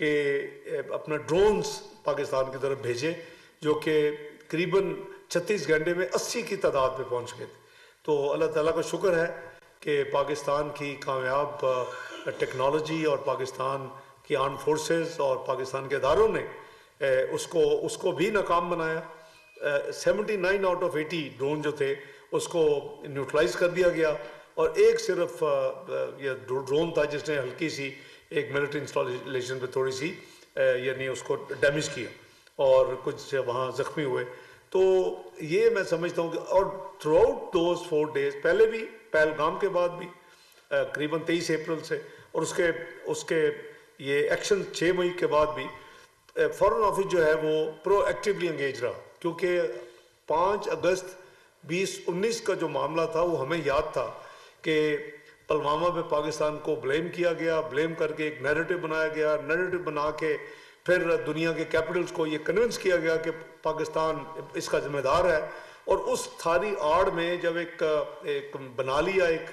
कि अपना ड्रोन्स पाकिस्तान की तरफ भेजे, जो कि करीबन 36 घंटे में 80 की तादाद पे पहुंच गए थे। तो अल्लाह ताला का शुक्र है कि पाकिस्तान की कामयाब टेक्नोलॉजी और पाकिस्तान की आर्म फोर्सेस और पाकिस्तान के इदारों ने उसको भी नाकाम बनाया। 79 आउट ऑफ 80 ड्रोन जो थे उसको न्यूट्रलाइज कर दिया गया, और एक सिर्फ ये ड्रोन था जिसने हल्की सी एक मिलिट्री इंस्टॉलेशन पे थोड़ी सी यानी उसको डैमेज किया और कुछ वहाँ ज़ख्मी हुए। तो ये मैं समझता हूँ कि और थ्रू आउट दोज 4 डेज, पहले भी पहलगाम के बाद भी करीबन 23 अप्रैल से, और उसके ये एक्शन 6 मई के बाद भी फॉरेन ऑफिस जो है वो प्रोएक्टिवली एंगेज रहा, क्योंकि 5 अगस्त 2019 का जो मामला था वो हमें याद था कि पुलवामा पे पाकिस्तान को ब्लेम किया गया, ब्लेम करके एक नैरेटिव बनाया गया, नैरेटिव बना के फिर दुनिया के कैपिटल्स को ये कन्विंस किया गया कि पाकिस्तान इसका जिम्मेदार है। और उस थारी आड़ में जब एक बना लिया एक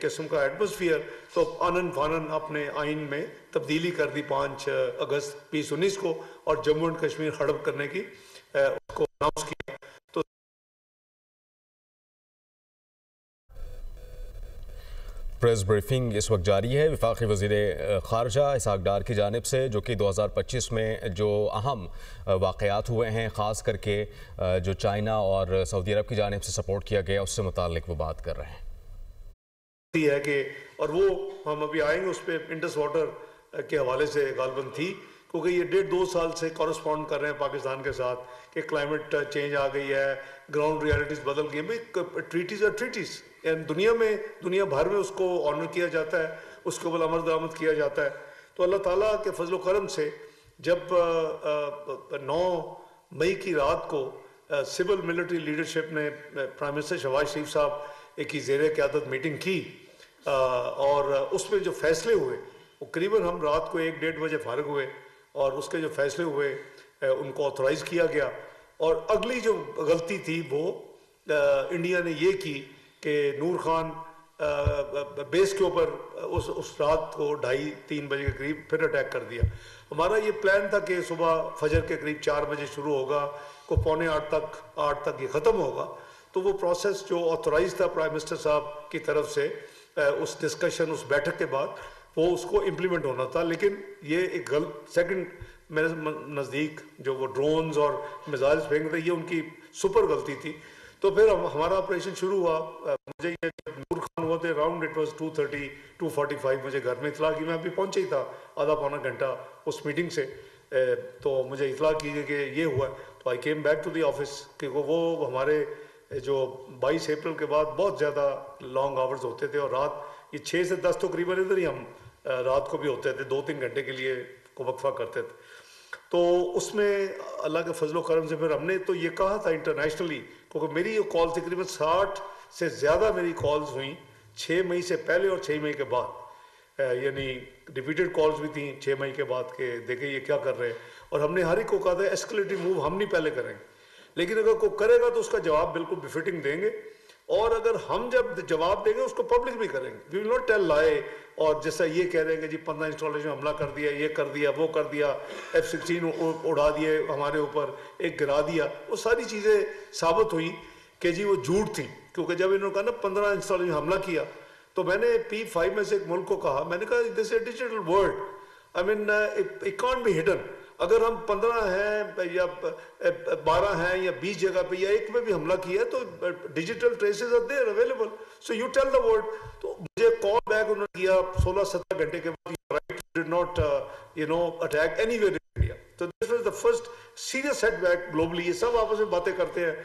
किस्म का एटमोसफियर, तो आनन फानन अपने आइन में तब्दीली कर दी 5 अगस्त 2019 को, और जम्मू एंड कश्मीर हड़प करने की उसको अनाउंस किया। तो प्रेस ब्रीफिंग इस वक्त जारी है वफाकी वज़ीर ख़ारजा इसहाक़ डार की जानिब से, जो कि 2025 में जो अहम वाक़यात हुए हैं, ख़ास करके जो चाइना और सऊदी अरब की जानिब से सपोर्ट किया गया उससे मुतालिक वो बात कर रहे हैं। है कि और वो हम अभी आएंगे उस पर इंडस वाटर के हवाले से गालबन थी, क्योंकि ये 1.5-2 साल से कॉरेस्पॉन्ड कर रहे हैं पाकिस्तान के साथ कि क्लाइमेट चेंज आ गई है, ग्राउंड रियलिटीज़ बदल गई। भाई ट्रीटीज़ और ट्रीटीज़ दुनिया भर में उसको ऑनर किया जाता है, उसके ऊपर अमल दरामद किया जाता है। तो अल्लाह ताला के फजल करम से जब 9 मई की रात को सिविल मिलिट्री लीडरशिप ने प्राइम मिनिस्टर शहबाज शरीफ साहब की ज़ेर क़यादत मीटिंग की, और उसमें जो फैसले हुए वो करीबन हम रात को 1-1:30 बजे फारिग हुए, और उसके जो फैसले हुए उनको ऑथोराइज़ किया गया। और अगली जो गलती थी वो इंडिया ने ये की कि नूर खान बेस के ऊपर उस रात को 2:30-3 बजे के करीब फिर अटैक कर दिया। हमारा ये प्लान था कि सुबह फजर के करीब 4 बजे शुरू होगा, को 7:45 तक ये ख़त्म होगा। तो वो प्रोसेस जो ऑथोराइज था प्राइम मिनिस्टर साहब की तरफ से उस डिस्कशन, उस बैठक के बाद वो उसको इम्प्लीमेंट होना था। लेकिन ये एक सेकंड मेरे नज़दीक जो वो ड्रोन्स और मिसाइल्स फेंक रहे, ये उनकी सुपर गलती थी। तो फिर हमारा ऑपरेशन शुरू हुआ। मुझे ये जब नूर खान हुआ थे अराउंड इट वाज 2:30-2:45 मुझे घर में इतला की, मैं अभी पहुंचा ही था आधा पौना घंटा उस मीटिंग से। तो मुझे इतला की कि ये हुआ, तो I came back to the office, क्योंकि वो हमारे जो 22 अप्रैल के बाद बहुत ज़्यादा लॉन्ग आवर्स होते थे, और रात ये 6 से 10 तो करीबन इधर ही हम रात को भी होते थे, 2-3 घंटे के लिए को वक्फा करते थे। तो उसमें अल्लाह के फजलो करम से फिर हमने तो ये कहा था इंटरनेशनली, क्योंकि मेरी ये कॉल तकरीबन 60 से ज़्यादा मेरी कॉल्स हुई 6 मई से पहले और 6 मई के बाद, यानी रिपीटेड कॉल्स भी थी 6 मई के बाद के देखे ये क्या कर रहे हैं। और हमने हर एक को कहा था एस्केलेटिव मूव हम नहीं पहले करेंगे, लेकिन अगर कोई करेगा तो उसका जवाब बिल्कुल बिफिटिंग देंगे, और अगर हम जब जवाब देंगे उसको पब्लिक भी करेंगे। वी विल नॉट टेल लाए, और जैसा ये कह रहे हैं कि जी 15 इंस्टॉलेशन हमला कर दिया, ये कर दिया, वो कर दिया, F-16 उड़ा दिए हमारे ऊपर, एक गिरा दिया, वो सारी चीज़ें साबित हुई कि जी वो झूठ थी। क्योंकि जब इन्होंने कहा ना 15 इंस्टॉलेशन हमला किया, तो मैंने P5 में से एक मुल्क को कहा, मैंने कहा this is digital world, I mean it can't be hidden. अगर हम 15 हैं या 12 हैं या 20 जगह पे या एक में भी हमला किया तो digital traces are there available, so you tell the world. तो मुझे कॉल बैक उन्होंने किया 16-17 घंटे के बाद, right did not attack anywhere in India. तो this was the first serious setback globally. ये सब आपस में बातें करते हैं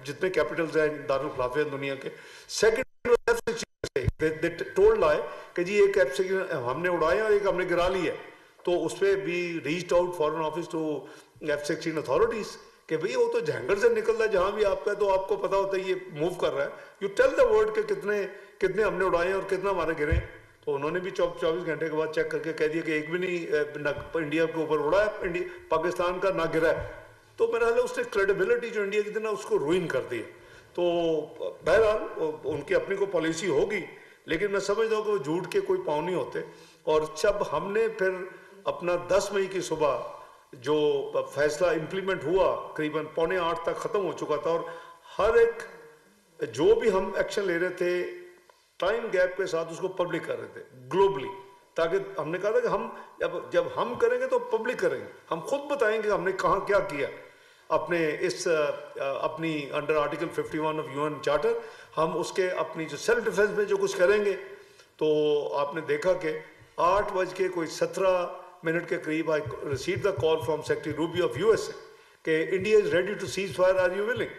जितने कैपिटल्स हैं दारुल खिलाफत दुनिया के। सेकंड दे टोल्ड लाई कि जी एक F-16 हमने उड़ाया और एक हमने गिरा लिया, तो उस पर भी reach out foreign office to F-16 authorities कि भाई वो तो जहंगर से निकल रहा है, जहां भी आपका है तो आपको पता होता है ये मूव कर रहा है, यू टेल द वर्ल्ड के कितने हमने उड़ाए और कितना हमारे गिरे। तो उन्होंने भी 24 घंटे के बाद चेक करके कह दिया कि एक भी नहीं इंडिया के ऊपर उड़ा है, पाकिस्तान का ना गिरा है। तो मेरा हाल है उसने क्रेडिबिलिटी जो इंडिया की थी ना उसको रूइन कर दी। तो बहरहाल उनकी अपनी को पॉलिसी होगी, लेकिन मैं समझता हूँ कि वो झूठ के कोई पाँव नहीं होते। और जब हमने फिर अपना 10 मई की सुबह जो फैसला इम्प्लीमेंट हुआ करीबन 7:45 तक ख़त्म हो चुका था, और हर एक जो भी हम एक्शन ले रहे थे टाइम गैप के साथ उसको पब्लिक कर रहे थे ग्लोबली, ताकि हमने कहा था कि हम जब हम करेंगे तो पब्लिक करेंगे, हम खुद बताएंगे हमने कहाँ क्या किया अपने अपनी under article 51 of UN charter, हम उसके अपनी जो सेल्फ डिफेंस में जो कुछ करेंगे। तो आपने देखा कि 8:17 के करीब I receive the call from secretary Rubio of USA कि India is ready to cease fire, are you willing?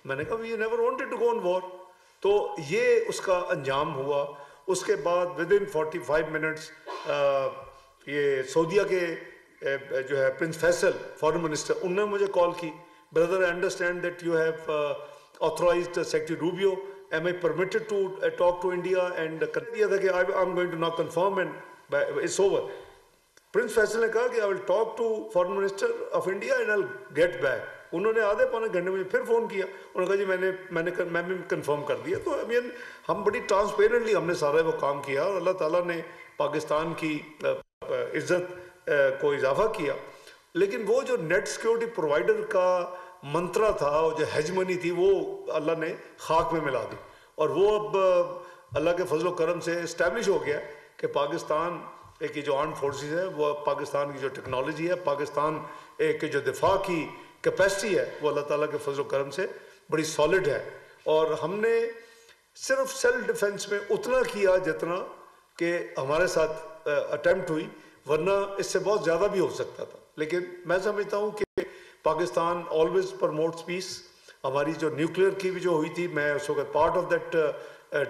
मैंने कहा we never wanted to go on war. तो ये उसका अंजाम हुआ। उसके बाद विद इन 45 मिनट्स ये सऊदीया के जो है प्रिंस फैसल फॉरेन मिनिस्टर, उन्होंने मुझे कॉल की, brother I understand that you have authorised secretary Rubio, am I permitted to talk to India, and कर दिया था कि I am going to not confirm and it's over. Prince Faisal ने कहा कि I will talk to foreign minister of India and I will get back. उन्होंने आधे पौने घंटे में फिर फ़ोन किया, उन्होंने कहा जी मैं भी कंफर्म कर दिया। तो आई मीन हम बड़ी ट्रांसपेरेंटली हमने सारा वो काम किया, और अल्लाह ताला ने पाकिस्तान की इज़्ज़त को इजाफा किया। लेकिन वो जो नेट सिक्योरिटी प्रोवाइडर का मंत्रा था, वो जो हेजमनी थी, वो अल्लाह ने खाक में मिला दी, और वो अब अल्लाह के फजल करम से इस्टेब्लिश हो गया कि पाकिस्तान एक जो आर्म फोर्सेस है, वो पाकिस्तान की जो टेक्नोलॉजी है, पाकिस्तान एक जो दिफा की कैपेसिटी है, वो अल्लाह ताला के फजल करम से बड़ी सॉलिड है। और हमने सिर्फ सेल्फ डिफेंस में उतना किया जितना कि हमारे साथ अटेम्प्ट हुई, वरना इससे बहुत ज़्यादा भी हो सकता था। लेकिन मैं समझता हूँ कि पाकिस्तान ऑलवेज प्रमोट्स पीस। हमारी जो न्यूक्लियर की भी जो हुई थी, मैं उस वक्त पार्ट ऑफ दैट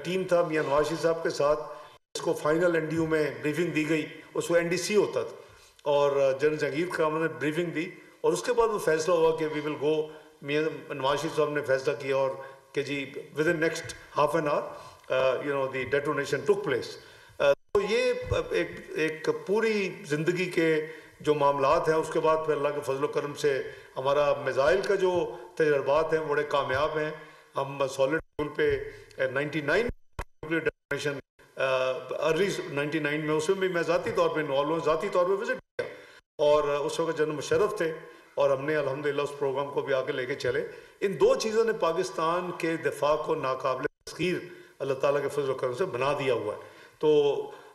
टीम था मियां नवाज शरीफ साहब के साथ, इसको फाइनल एनडीयू में ब्रीफिंग दी गई, उसको एनडीसी होता था, और जनरल जहांगीर खान ने ब्रीफिंग दी, और उसके बाद वो फैसला हुआ कि वी विल गो। मियां नवाज शरीफ साहब ने फैसला किया और कि जी within next half an hour you know the detonation took place. तो ये एक पूरी ज़िंदगी के जो मामलात हैं, उसके बाद फिर अल्लाह के फजल करम से हमारा मिज़ाइल का जो तजर्बात हैं बड़े कामयाब हैं। हम सॉलिड फ्यूल पे 99 डेटोनेशन अर्ली 99 में, उसमें भी मैं ज़ाती तौर पर इन्वॉल्व हूँ, ज़ाती तौर पर विजिट किया, और उस वक्त जनरल मुशर्रफ थे, और हमने अल्हम्दुलिल्लाह उस प्रोग्राम को भी आगे लेके चले। इन दो चीज़ों ने पाकिस्तान के दिफा को नाकाबिल तस्खीर अल्लाह ताला के फजल करम से बना दिया हुआ है। तो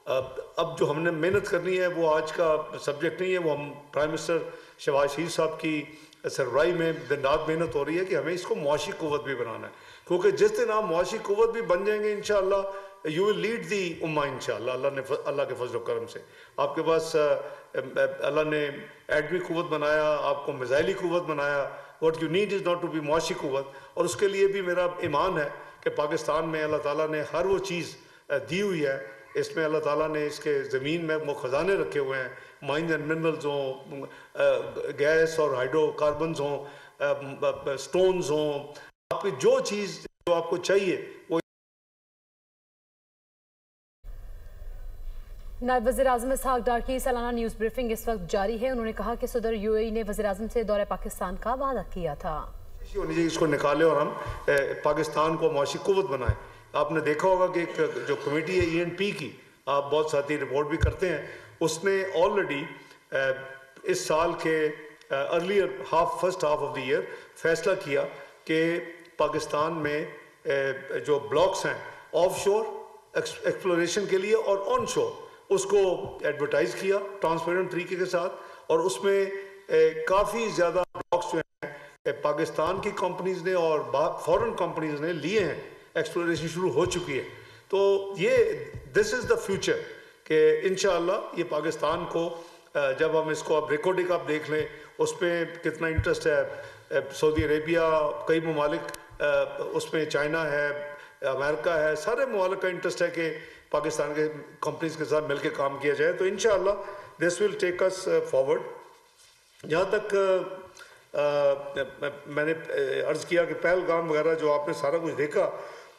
अब जो हमने मेहनत करनी है वो आज का सब्जेक्ट नहीं है, वो हम प्राइम मिनिस्टर शहबाज शरीफ साहब की सरबराही में दिन रात मेहनत हो रही है कि हमें इसको मुआशी कुव्वत भी बनाना है, क्योंकि जिस दिन आप मुआशी कुव्वत भी बन जाएंगे इंशाअल्लाह यू विल लीड दी उम्मा इंशाअल्लाह। अल्लाह के फजल करम से आपके पास अल्लाह ने एटमी कुव्वत बनाया, आपको मिज़ाइली कुव्वत बनाया। What you need is not to be मुआशी कुव्वत, और उसके लिए भी मेरा ईमान है कि पाकिस्तान में अल्लाह ताला ने हर वो चीज़ दी हुई है। इसमें अल्लाह ताला ने इसके ज़मीन में वो ख़जाने रखे हुए हैं, माइंस एंड मिनरल्स हों, गैस और हाइड्रोकार्बन्स हों, स्टोन्स हों, आपकी जो चीज़ जो आपको चाहिए वो। नायब वज़ीर-ए-आज़म इसहाक डार की सालाना न्यूज़ ब्रीफिंग इस वक्त जारी है। उन्होंने कहा कि सदर यूएई ने वज़ीर-ए-आज़म से दौरे पाकिस्तान का वादा किया था, इसको निकाले और हम पाकिस्तान को मुआशी कुव्वत बनाएं। आपने देखा होगा कि एक जो कमेटी है ENP की, आप बहुत साथी रिपोर्ट भी करते हैं, उसने ऑलरेडी इस साल के earlier first half of the year फैसला किया कि पाकिस्तान में जो ब्लॉक्स हैं ऑफशोर एक्सप्लोरेशन के लिए और ऑन शोर, उसको एडवर्टाइज़ किया ट्रांसपेरेंट तरीके के साथ, और उसमें काफ़ी ज़्यादा ब्लॉक्स जो हैं पाकिस्तान की कंपनीज़ ने और फॉरेन कंपनीज़ ने लिए हैं, एक्सप्लोरेशन शुरू हो चुकी है। तो ये दिस इज़ द फ्यूचर कि इंशाअल्लाह ये पाकिस्तान को जब हम इसको अब रिकॉर्डिंग आप देख लें, उस पर कितना इंटरेस्ट है, सऊदी अरेबिया, कई ममालिक उसमें, चाइना है, अमेरिका है, सारे ममालिक का इंटरेस्ट है कि पाकिस्तान के कंपनीज के साथ मिलकर काम किया जाए। तो इंशाअल्लाह this will take us forward. जहाँ तक मैंने अर्ज़ किया कि पहलगाम वगैरह जो आपने सारा कुछ देखा,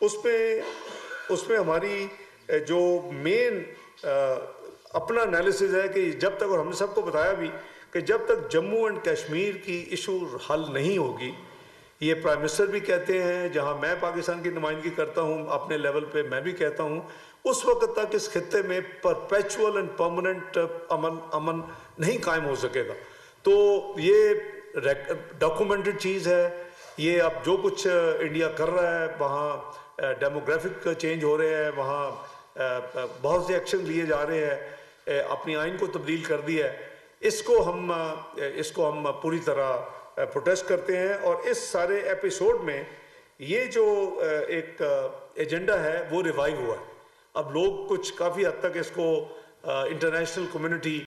उसमें हमारी जो मेन अपना एनालिसिस है कि जब तक, और हमने सबको बताया भी कि जब तक जम्मू एंड कश्मीर की इशू हल नहीं होगी, ये प्राइम मिनिस्टर भी कहते हैं, जहां मैं पाकिस्तान की नुमाइंदगी करता हूं अपने लेवल पे, मैं भी कहता हूं, उस वक्त तक इस खित्ते में परपेचुअल एंड परमानेंट अमन नहीं कायम हो सकेगा। तो ये डॉक्यूमेंटेड चीज़ है। ये अब जो कुछ इंडिया कर रहा है, वहाँ डेमोग्राफिक चेंज हो रहे हैं, वहाँ बहुत से एक्शन लिए जा रहे हैं, अपनी आइन को तब्दील कर दिया है। इसको हम पूरी तरह प्रोटेस्ट करते हैं। और इस सारे एपिसोड में ये जो एक एजेंडा है वो रिवाइव हुआ है। अब लोग कुछ काफ़ी हद तक इसको इंटरनेशनल कम्युनिटी